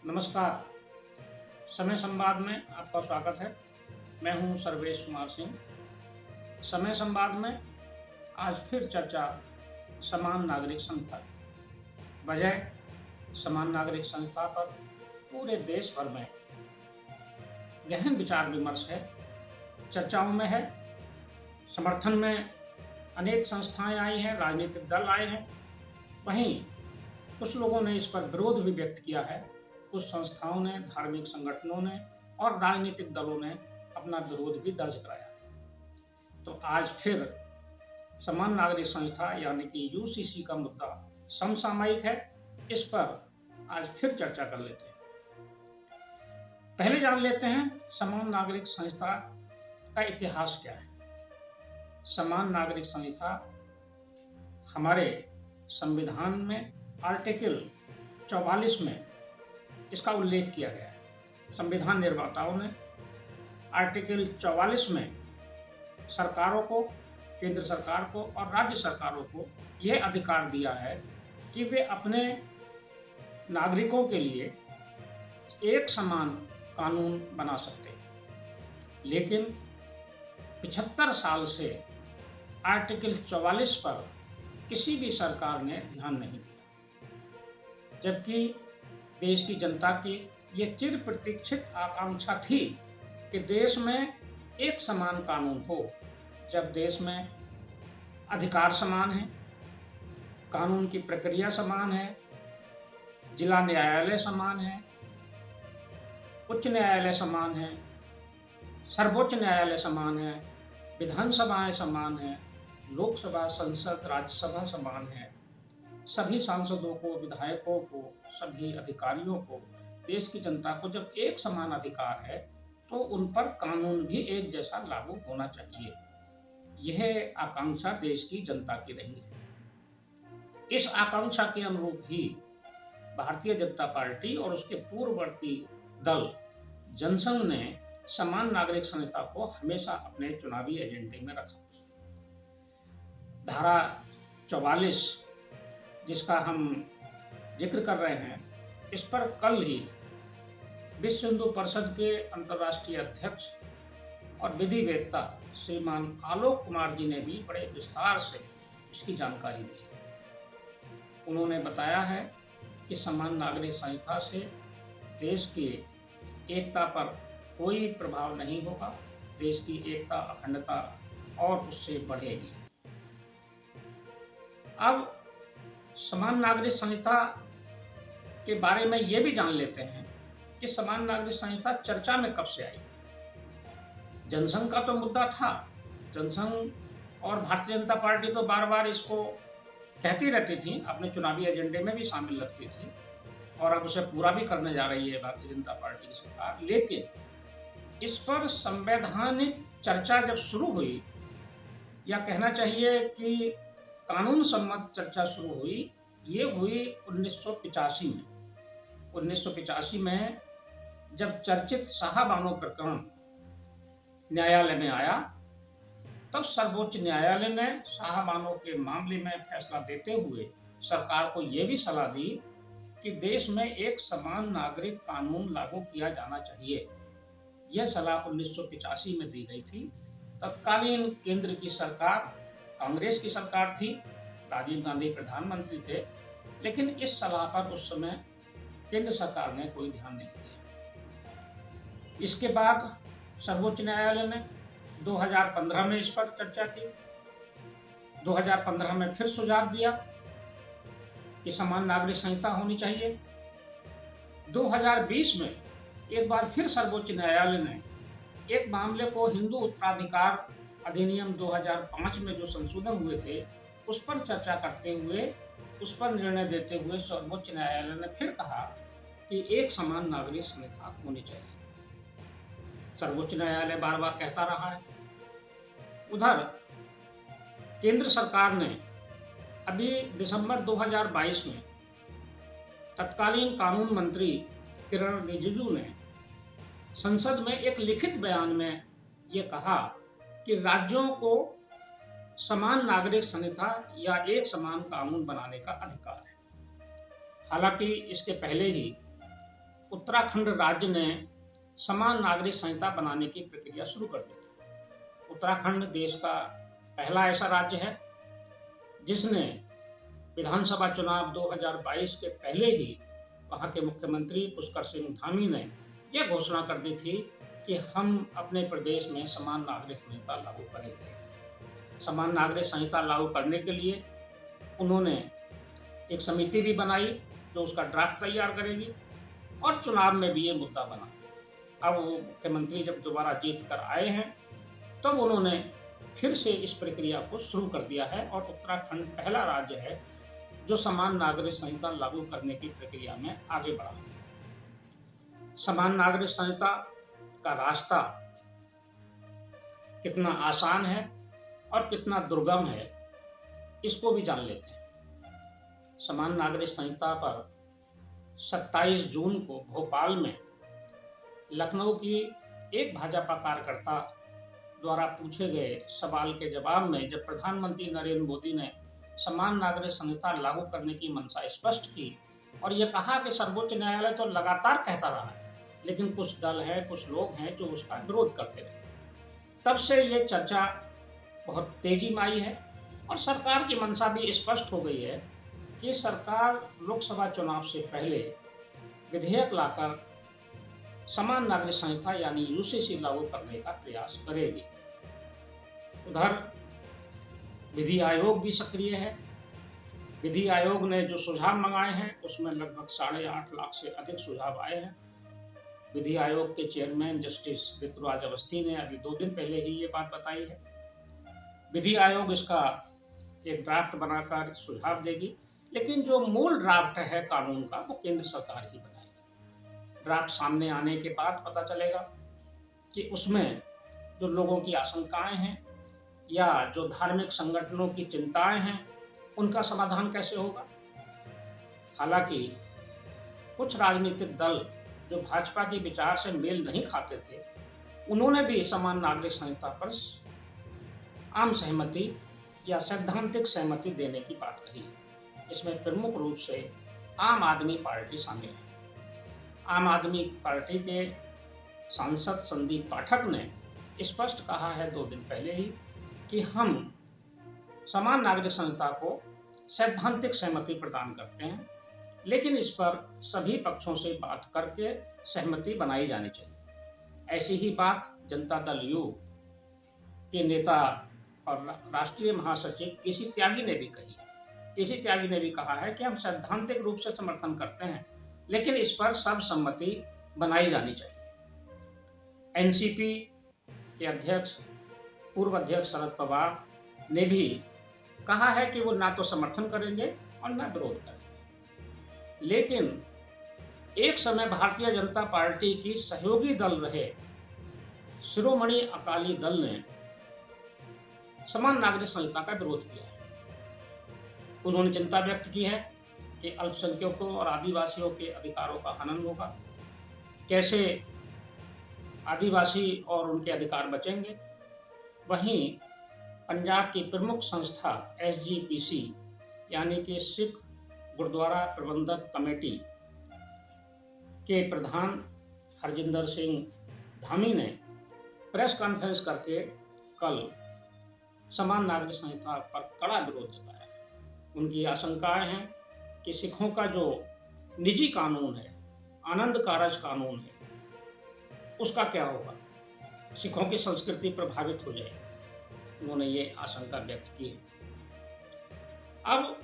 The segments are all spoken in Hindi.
नमस्कार। समय संवाद में आपका स्वागत है। मैं हूं सर्वेश कुमार सिंह। समय संवाद में आज फिर चर्चा समान नागरिक संहिता की। वजह समान नागरिक संहिता पर पूरे देश भर में गहन विचार विमर्श है, चर्चाओं में है। समर्थन में अनेक संस्थाएं आई हैं, राजनीतिक दल आए हैं। वहीं कुछ लोगों ने इस पर विरोध भी व्यक्त किया है। कुछ संस्थाओं ने, धार्मिक संगठनों ने और राजनीतिक दलों ने अपना विरोध भी दर्ज कराया। तो आज फिर समान नागरिक संहिता यानी कि यूसीसी का मुद्दा समसामयिक है। इस पर आज फिर चर्चा कर लेते हैं। पहले जान लेते हैं समान नागरिक संहिता का इतिहास क्या है। समान नागरिक संहिता हमारे संविधान में आर्टिकल 44 में इसका उल्लेख किया गया है। संविधान निर्माताओं ने आर्टिकल 44 में सरकारों को, केंद्र सरकार को और राज्य सरकारों को यह अधिकार दिया है कि वे अपने नागरिकों के लिए एक समान कानून बना सकते हैं। लेकिन 75 साल से आर्टिकल 44 पर किसी भी सरकार ने ध्यान नहीं दिया, जबकि देश की जनता की ये चिर प्रतीक्षित आकांक्षा थी कि देश में एक समान कानून हो। जब देश में अधिकार समान है, कानून की प्रक्रिया समान है, जिला न्यायालय समान है, उच्च न्यायालय समान है, सर्वोच्च न्यायालय समान है, विधानसभाएं समान है, लोकसभा, संसद, राज्यसभा समान है, सभी सांसदों को, विधायकों को, सभी अधिकारियों को, देश की जनता को जब एक समान अधिकार है तो उन पर कानून भी एक जैसा लागू होना चाहिए। यह आकांक्षा देश की जनता की रही है। इस आकांक्षा के अनुरूप ही भारतीय जनता पार्टी और उसके पूर्ववर्ती दल जनसंघ ने समान नागरिक संहिता को हमेशा अपने चुनावी एजेंडे में रखा। धारा 44 जिसका हम जिक्र कर रहे हैं, इस पर कल ही विश्व हिंदू परिषद के अंतर्राष्ट्रीय अध्यक्ष और विधिवेत्ता श्रीमान आलोक कुमार जी ने भी बड़े विस्तार से इसकी जानकारी दी है। उन्होंने बताया है कि समान नागरिक संहिता से देश की एकता पर कोई प्रभाव नहीं होगा, देश की एकता, अखंडता और उससे बढ़ेगी। अब समान नागरिक संहिता के बारे में ये भी जान लेते हैं कि समान नागरिक संहिता चर्चा में कब से आई। जनसंघ का तो मुद्दा था। जनसंघ और भारतीय जनता पार्टी तो बार बार इसको कहती रहती थी, अपने चुनावी एजेंडे में भी शामिल रखती थी और अब उसे पूरा भी करने जा रही है भारतीय जनता पार्टी की सरकार। लेकिन इस पर संवैधानिक चर्चा जब शुरू हुई, या कहना चाहिए कि कानून सम्मत चर्चा शुरू हुई, ये हुई 1985 में। 1985 में जब चर्चित शाहबानो प्रकरण न्यायालय में आया, तब सर्वोच्च न्यायालय ने शाहबानो के मामले में फैसला देते हुए सरकार को यह भी सलाह दी कि देश में एक समान नागरिक कानून लागू किया जाना चाहिए। यह सलाह 1985 में दी गई थी। तत्कालीन केंद्र की सरकार कांग्रेस की सरकार थी, राजीव गांधी प्रधानमंत्री थे, लेकिन इस सलाह पर उस समय केंद्र सरकार ने कोई ध्यान नहीं दिया। इसके बाद सर्वोच्च न्यायालय ने 2015 में इस पर चर्चा की। 2015 में फिर सुझाव दिया कि समान नागरिक संहिता होनी चाहिए। 2020 में एक बार फिर सर्वोच्च न्यायालय ने एक मामले को हिंदू उत्तराधिकार अधिनियम 2005 में जो संशोधन हुए थे उस पर चर्चा करते हुए, उस पर निर्णय देते हुए सर्वोच्च न्यायालय ने फिर कहा कि एक समान नागरिक संहिता होनी चाहिए। सर्वोच्च न्यायालय बार बार कहता रहा है। उधर केंद्र सरकार ने अभी दिसंबर 2022 में तत्कालीन कानून मंत्री किरण रिजिजू ने संसद में एक लिखित बयान में ये कहा कि राज्यों को समान नागरिक संहिता या एक समान कानून बनाने का अधिकार है। हालांकि इसके पहले ही उत्तराखंड राज्य ने समान नागरिक संहिता बनाने की प्रक्रिया शुरू कर दी थी। उत्तराखंड देश का पहला ऐसा राज्य है जिसने विधानसभा चुनाव 2022 के पहले ही वहाँ के मुख्यमंत्री पुष्कर सिंह धामी ने यह घोषणा कर दी थी कि हम अपने प्रदेश में समान नागरिक संहिता लागू करेंगे। समान नागरिक संहिता लागू करने के लिए उन्होंने एक समिति भी बनाई जो उसका ड्राफ्ट तैयार करेगी और चुनाव में भी ये मुद्दा बना। अब वो मुख्यमंत्री जब दोबारा जीत कर आए हैं तब उन्होंने फिर से इस प्रक्रिया को शुरू कर दिया है और उत्तराखंड पहला राज्य है जो समान नागरिक संहिता लागू करने की प्रक्रिया में आगे बढ़ा। समान नागरिक संहिता का रास्ता कितना आसान है और कितना दुर्गम है इसको भी जान लेते हैं। समान नागरिक संहिता पर 27 जून को भोपाल में लखनऊ की एक भाजपा कार्यकर्ता द्वारा पूछे गए सवाल के जवाब में जब प्रधानमंत्री नरेंद्र मोदी ने समान नागरिक संहिता लागू करने की मंशा स्पष्ट की और ये कहा कि सर्वोच्च न्यायालय तो लगातार कहता रहा है, लेकिन कुछ दल हैं, कुछ लोग हैं जो उसका विरोध करते रहे। तब से ये चर्चा बहुत तेजी में आई है और सरकार की मंशा भी स्पष्ट हो गई है कि सरकार लोकसभा चुनाव से पहले विधेयक लाकर समान नागरिक संहिता यानी यूसीसी लागू करने का प्रयास करेगी। उधर विधि आयोग भी सक्रिय है। विधि आयोग ने जो सुझाव मंगाए हैं उसमें लगभग 8.5 लाख से अधिक सुझाव आए हैं। विधि आयोग के चेयरमैन जस्टिस ऋतुराज अवस्थी ने अभी 2 दिन पहले ही ये बात बताई है। विधि आयोग इसका एक ड्राफ्ट बनाकर सुझाव देगी, लेकिन जो मूल ड्राफ्ट है कानून का वो केंद्र सरकार ही बनाएगी। ड्राफ्ट सामने आने के बाद पता चलेगा कि उसमें जो लोगों की आशंकाएं हैं या जो धार्मिक संगठनों की चिंताएं हैं उनका समाधान कैसे होगा। हालांकि कुछ राजनीतिक दल जो भाजपा के विचार से मेल नहीं खाते थे उन्होंने भी समान नागरिक संहिता पर आम सहमति या सैद्धांतिक सहमति देने की बात कही है। इसमें प्रमुख रूप से आम आदमी पार्टी शामिल है। आम आदमी पार्टी के सांसद संदीप पाठक ने स्पष्ट कहा है 2 दिन पहले ही कि हम समान नागरिक संहिता को सैद्धांतिक सहमति प्रदान करते हैं, लेकिन इस पर सभी पक्षों से बात करके सहमति बनाई जानी चाहिए। ऐसी ही बात जनता दल यू के नेता और राष्ट्रीय महासचिव केसी त्यागी ने भी कही। केसी त्यागी ने भी कहा है कि हम सैद्धांतिक रूप से समर्थन करते हैं, लेकिन इस पर सर्वसम्मति बनाई जानी चाहिए। एनसीपी के अध्यक्ष पूर्व अध्यक्ष शरद पवार ने भी कहा है कि वो ना तो समर्थन करेंगे और ना विरोध करेंगे, लेकिन एक समय भारतीय जनता पार्टी की सहयोगी दल रहे शिरोमणि अकाली दल ने समान नागरिक संहिता का विरोध किया है। उन्होंने चिंता व्यक्त की है कि अल्पसंख्यकों और आदिवासियों के अधिकारों का हनन होगा, कैसे आदिवासी और उनके अधिकार बचेंगे। वहीं पंजाब की प्रमुख संस्था SGPC यानी कि सिख गुरुद्वारा प्रबंधक कमेटी के प्रधान हरजिंदर सिंह धामी ने प्रेस कॉन्फ्रेंस करके कल समान नागरिक संहिता पर कड़ा विरोध जताया। उनकी आशंकाएं हैं कि सिखों का जो निजी कानून है, आनंद कारज कानून है, उसका क्या होगा, सिखों की संस्कृति प्रभावित हो जाएगी। उन्होंने ये आशंका व्यक्त की है। अब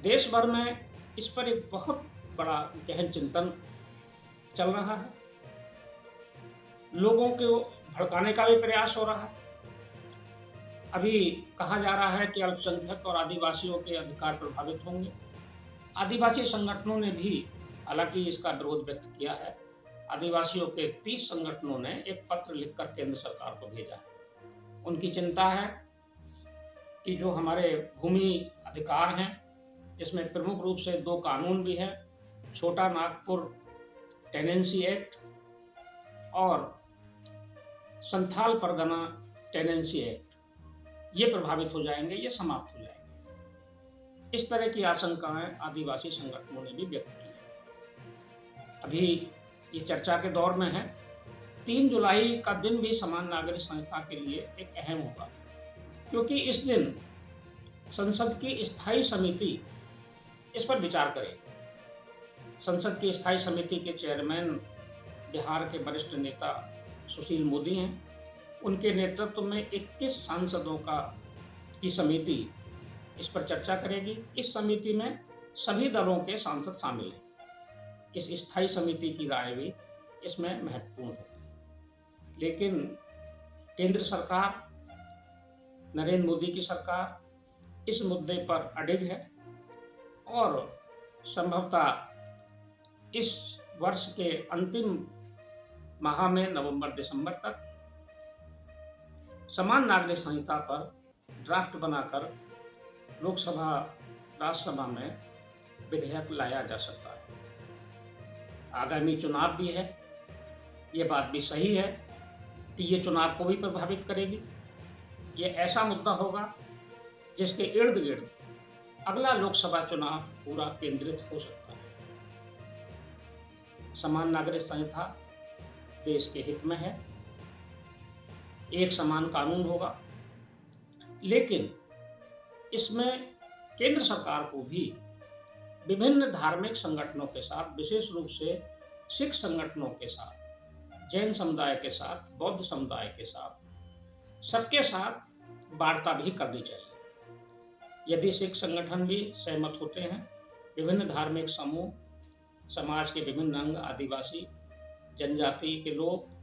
देश भर में इस पर एक बहुत बड़ा गहन चिंतन चल रहा है। लोगों को भड़काने का भी प्रयास हो रहा है। अभी कहा जा रहा है कि अल्पसंख्यक और आदिवासियों के अधिकार प्रभावित होंगे। आदिवासी संगठनों ने भी हालांकि इसका विरोध व्यक्त किया है। आदिवासियों के 30 संगठनों ने एक पत्र लिखकर केंद्र सरकार को भेजा है। उनकी चिंता है कि जो हमारे भूमि अधिकार हैं, इसमें प्रमुख रूप से 2 कानून भी हैं, छोटा नागपुर टेनेंसी एक्ट और संथाल परगना टेनेंसी एक्ट, ये प्रभावित हो जाएंगे, ये समाप्त हो जाएंगे। इस तरह की आशंकाएं आदिवासी संगठनों ने भी व्यक्त की है। अभी ये चर्चा के दौर में है। 3 जुलाई का दिन भी समान नागरिक संहिता के लिए एक अहम होगा, क्योंकि इस दिन संसद की स्थायी समिति इस पर विचार करेगी। संसद की स्थायी समिति के चेयरमैन बिहार के वरिष्ठ नेता सुशील मोदी हैं। उनके नेतृत्व में 21 सांसदों की समिति इस पर चर्चा करेगी। इस समिति में सभी दलों के सांसद शामिल हैं। इस स्थायी समिति की राय भी इसमें महत्वपूर्ण होगी। लेकिन केंद्र सरकार, नरेंद्र मोदी की सरकार इस मुद्दे पर अडिग है और संभवतः इस वर्ष के अंतिम माह में नवंबर-दिसंबर तक समान नागरिक संहिता पर ड्राफ्ट बनाकर लोकसभा, राज्यसभा में विधेयक लाया जा सकता है। आगामी चुनाव भी है। ये बात भी सही है कि ये चुनाव को भी प्रभावित करेगी। ये ऐसा मुद्दा होगा जिसके इर्द-गिर्द अगला लोकसभा चुनाव पूरा केंद्रित हो सकता है। समान नागरिक संहिता देश के हित में है। एक समान कानून होगा, लेकिन इसमें केंद्र सरकार को भी विभिन्न धार्मिक संगठनों के साथ, विशेष रूप से सिख संगठनों के साथ, जैन समुदाय के साथ, बौद्ध समुदाय के साथ, सबके साथ वार्ता भी करनी चाहिए। यदि सिख संगठन भी सहमत होते हैं, विभिन्न धार्मिक समूह, समाज के विभिन्न अंग, आदिवासी, जनजाति के लोग,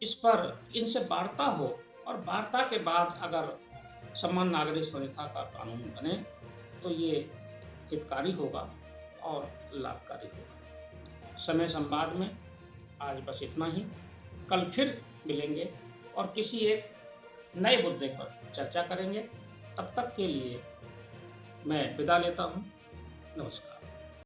इस पर इनसे वार्ता हो और वार्ता के बाद अगर समान नागरिक संहिता का कानून बने तो ये हितकारी होगा और लाभकारी होगा। समय संवाद में आज बस इतना ही। कल फिर मिलेंगे और किसी एक नए मुद्दे पर चर्चा करेंगे। तब तक के लिए मैं विदा लेता हूँ। नमस्कार।